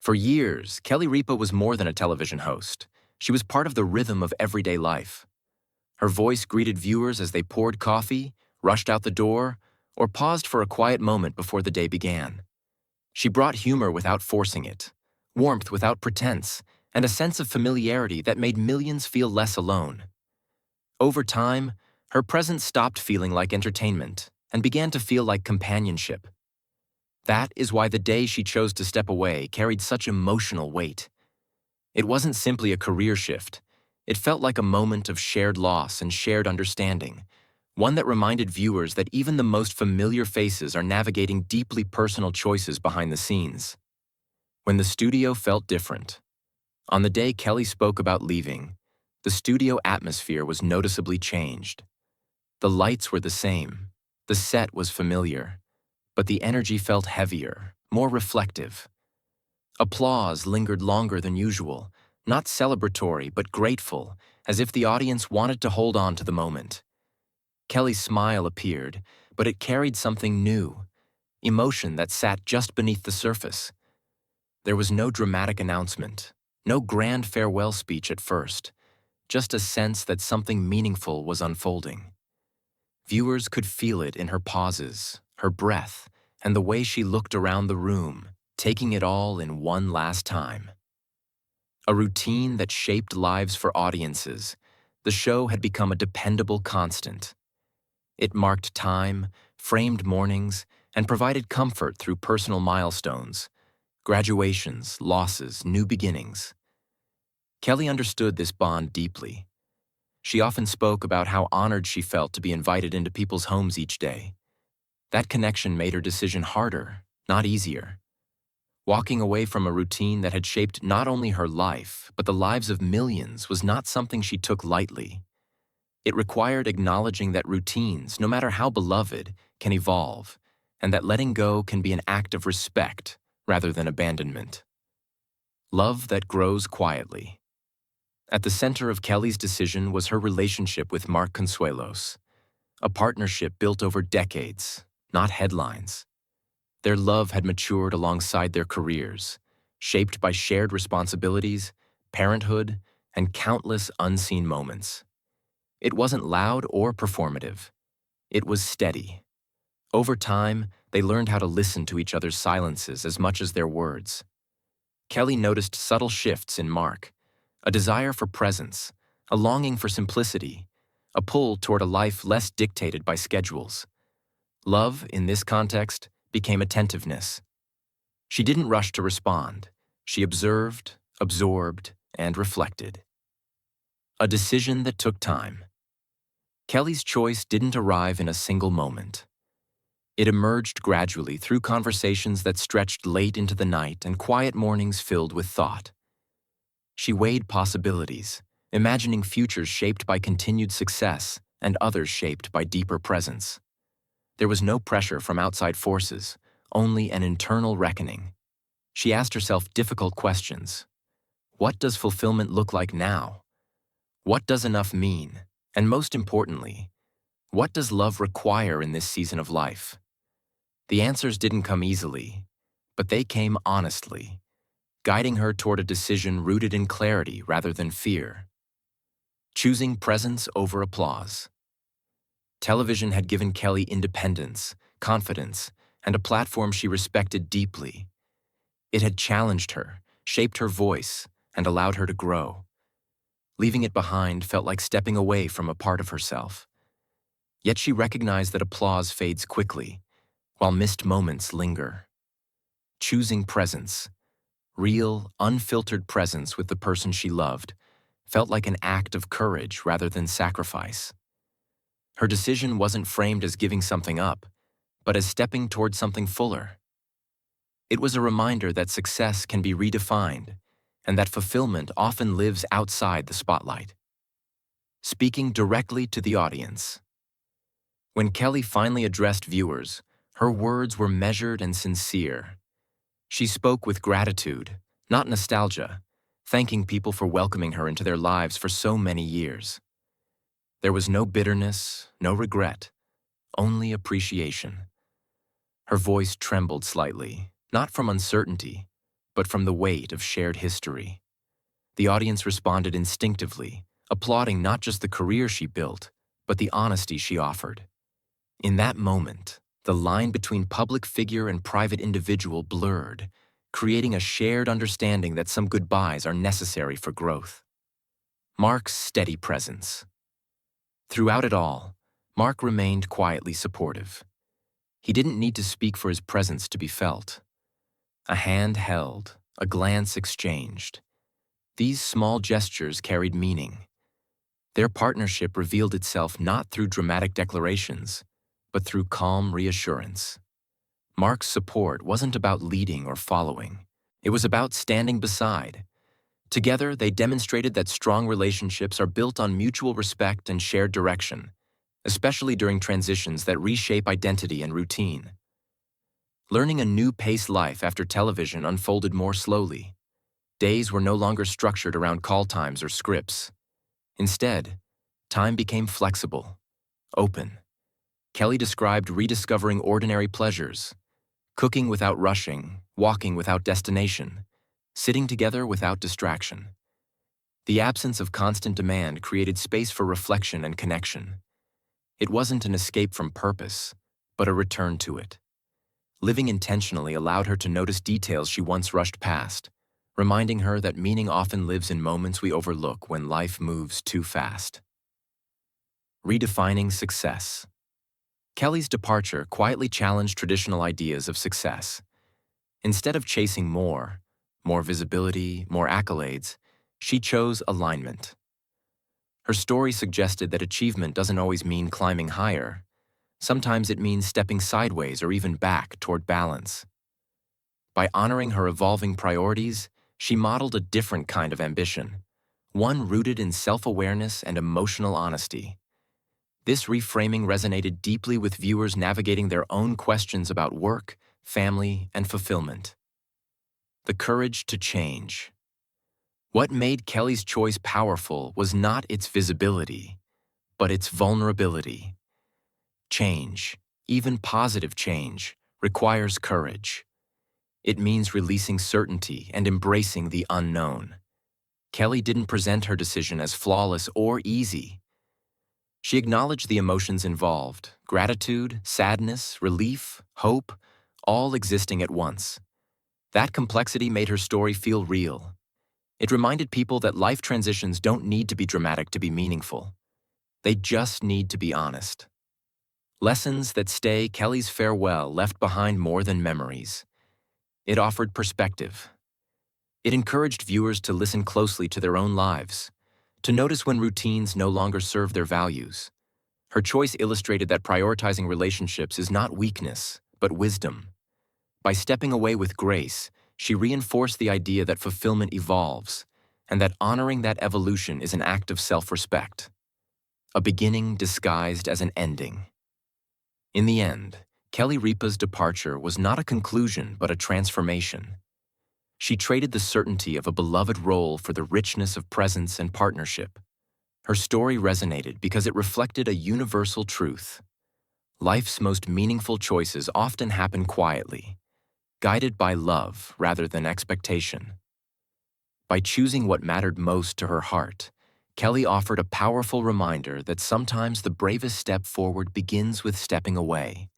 For years, Kelly Ripa was more than a television host. She was part of the rhythm of everyday life. Her voice greeted viewers as they poured coffee, rushed out the door, or paused for a quiet moment before the day began. She brought humor without forcing it, warmth without pretense, and a sense of familiarity that made millions feel less alone. Over time, her presence stopped feeling like entertainment and began to feel like companionship. That is why the day she chose to step away carried such emotional weight. It wasn't simply a career shift. It felt like a moment of shared loss and shared understanding, one that reminded viewers that even the most familiar faces are navigating deeply personal choices behind the scenes. When the studio felt different. On the day Kelly spoke about leaving, the studio atmosphere was noticeably changed. The lights were the same, the set was familiar, but the energy felt heavier, more reflective. Applause lingered longer than usual, not celebratory but grateful, as if the audience wanted to hold on to the moment. Kelly's smile appeared, but it carried something new, emotion that sat just beneath the surface. There was no dramatic announcement, no grand farewell speech at first, just a sense that something meaningful was unfolding. Viewers could feel it in her pauses, her breath, and the way she looked around the room, taking it all in one last time. A routine that shaped lives for audiences, the show had become a dependable constant. It marked time, framed mornings, and provided comfort through personal milestones, graduations, losses, new beginnings. Kelly understood this bond deeply. She often spoke about how honored she felt to be invited into people's homes each day. That connection made her decision harder, not easier. Walking away from a routine that had shaped not only her life, but the lives of millions was not something she took lightly. It required acknowledging that routines, no matter how beloved, can evolve, and that letting go can be an act of respect rather than abandonment. Love that grows quietly. At the center of Kelly's decision was her relationship with Mark Consuelos, a partnership built over decades, not headlines. Their love had matured alongside their careers, shaped by shared responsibilities, parenthood, and countless unseen moments. It wasn't loud or performative. It was steady. Over time, they learned how to listen to each other's silences as much as their words. Kelly noticed subtle shifts in Mark, a desire for presence, a longing for simplicity, a pull toward a life less dictated by schedules. Love, in this context, became attentiveness. She didn't rush to respond. She observed, absorbed, and reflected. A decision that took time. Kelly's choice didn't arrive in a single moment. It emerged gradually through conversations that stretched late into the night and quiet mornings filled with thought. She weighed possibilities, imagining futures shaped by continued success and others shaped by deeper presence. There was no pressure from outside forces, only an internal reckoning. She asked herself difficult questions. What does fulfillment look like now? What does enough mean? And most importantly, what does love require in this season of life? The answers didn't come easily, but they came honestly, guiding her toward a decision rooted in clarity rather than fear. Choosing presence over applause. Television had given Kelly independence, confidence, and a platform she respected deeply. It had challenged her, shaped her voice, and allowed her to grow. Leaving it behind felt like stepping away from a part of herself. Yet she recognized that applause fades quickly, while missed moments linger. Choosing presence, real, unfiltered presence with the person she loved, felt like an act of courage rather than sacrifice. Her decision wasn't framed as giving something up, but as stepping toward something fuller. It was a reminder that success can be redefined, and that fulfillment often lives outside the spotlight. Speaking directly to the audience. When Kelly finally addressed viewers, her words were measured and sincere. She spoke with gratitude, not nostalgia, thanking people for welcoming her into their lives for so many years. There was no bitterness, no regret, only appreciation. Her voice trembled slightly, not from uncertainty, but from the weight of shared history. The audience responded instinctively, applauding not just the career she built, but the honesty she offered. In that moment, the line between public figure and private individual blurred, creating a shared understanding that some goodbyes are necessary for growth. Mark's steady presence. Throughout it all, Mark remained quietly supportive. He didn't need to speak for his presence to be felt. A hand held, a glance exchanged. These small gestures carried meaning. Their partnership revealed itself not through dramatic declarations, but through calm reassurance. Mark's support wasn't about leading or following. It was about standing beside. Together, they demonstrated that strong relationships are built on mutual respect and shared direction, especially during transitions that reshape identity and routine. Learning a new pace life after television unfolded more slowly. Days were no longer structured around call times or scripts. Instead, time became flexible, open. Kelly described rediscovering ordinary pleasures, cooking without rushing, walking without destination, sitting together without distraction. The absence of constant demand created space for reflection and connection. It wasn't an escape from purpose, but a return to it. Living intentionally allowed her to notice details she once rushed past, reminding her that meaning often lives in moments we overlook when life moves too fast. Redefining success. Kelly's departure quietly challenged traditional ideas of success. Instead of chasing more visibility, more accolades, she chose alignment. Her story suggested that achievement doesn't always mean climbing higher. Sometimes it means stepping sideways or even back toward balance. By honoring her evolving priorities, she modeled a different kind of ambition, one rooted in self-awareness and emotional honesty. This reframing resonated deeply with viewers navigating their own questions about work, family, and fulfillment. The courage to change. What made Kelly's choice powerful was not its visibility, but its vulnerability. Change, even positive change, requires courage. It means releasing certainty and embracing the unknown. Kelly didn't present her decision as flawless or easy. She acknowledged the emotions involved: gratitude, sadness, relief, hope, all existing at once. That complexity made her story feel real. It reminded people that life transitions don't need to be dramatic to be meaningful. They just need to be honest. Lessons that stay. Kelly's farewell left behind more than memories. It offered perspective. It encouraged viewers to listen closely to their own lives, to notice when routines no longer serve their values. Her choice illustrated that prioritizing relationships is not weakness, but wisdom. By stepping away with grace, she reinforced the idea that fulfillment evolves, and that honoring that evolution is an act of self-respect. A beginning disguised as an ending. In the end, Kelly Ripa's departure was not a conclusion but a transformation. She traded the certainty of a beloved role for the richness of presence and partnership. Her story resonated because it reflected a universal truth. Life's most meaningful choices often happen quietly, guided by love rather than expectation. By choosing what mattered most to her heart, Kelly offered a powerful reminder that sometimes the bravest step forward begins with stepping away.